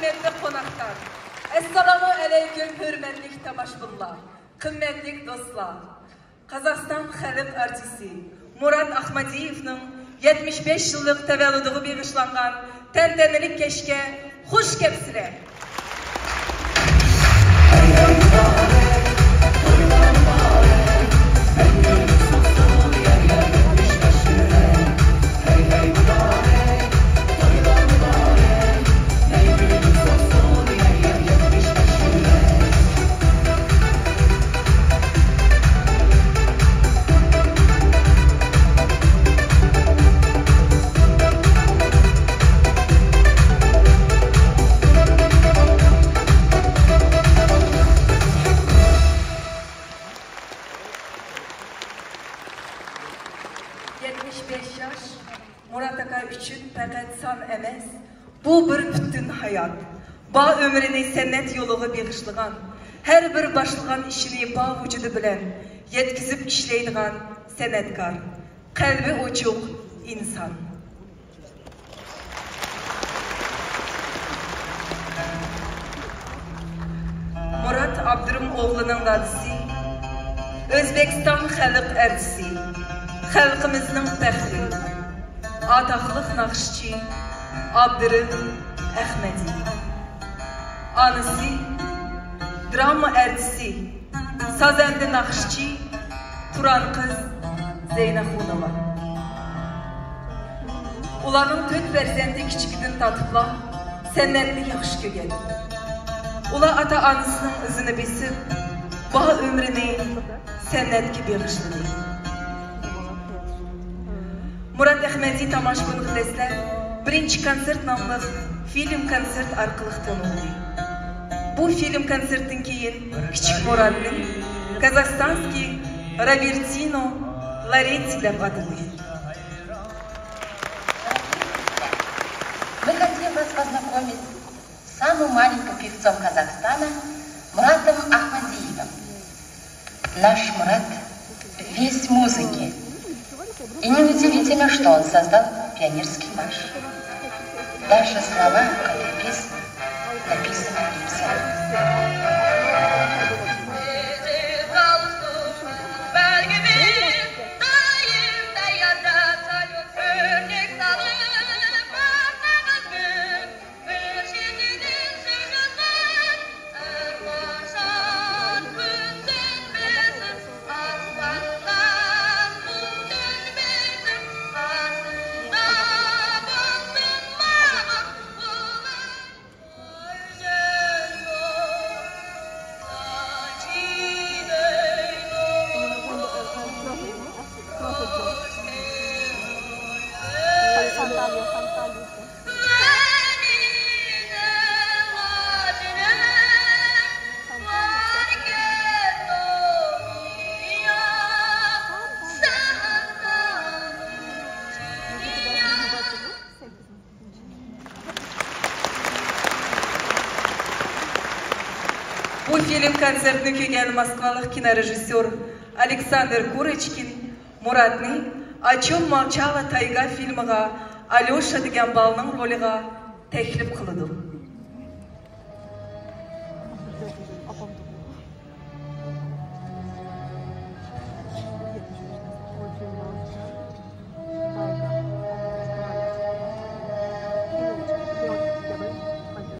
kıymetli konaklar. Esselamu aleyküm hürmetlik tamaşbınlar, kıymetlik dostlar. Kazakistan Halk Artisti Murat Ahmadiyev'nin 75 yıllık təvəllüdüğü bağışlanğan təntənelik keşke hoş kepsile. Murat Aka üçün fəqət san emas, bu bir bütün hayat. Ba ömrünü sənət yoluğu bağışlığan, hər bir başlığan işini ba vücudu bilən, yetkizib işləydiğən sənətkar, qəlbi uçuq insan. Murat Abdurım oğlunun dadısı, Özbekistan Halk Artisti, xalqımızın fəxri. Ataqlıq naxışçı Abdurım Əhmədi. Anısı drama artisti, sazəndi naxışçı Turan qız Zeynəxunova. Ulanın 4 vərzəndi kiçikidin tatıbla sənətli yaxşı kögədi. Ula ata anısının üzünü besib, baha ömrünü sənətki bağışladı. Murat Ahmadi tamaşbın xilesler birinci konsert namlıq film konsert arqılıq tanıldı. Bu film konsertin keyin Kichik Murat'ın Казахстанский Робертино Лоретти деп аталды. Мы хотим вас познакомить с самым маленьким певцом Казахстана Муратом Ахмадиевым. Наш Мурат весь в музыке. И неудивительно, что он создал пионерский марш. Даже слова этой песни написаны им самим. Bu film konsertini kögen Moskvalık kinorejissyor Aleksandr Kurechkin Murat'ni «О чем молчала тайга» filmiga Alyosha degan balning roliga taklif qildi.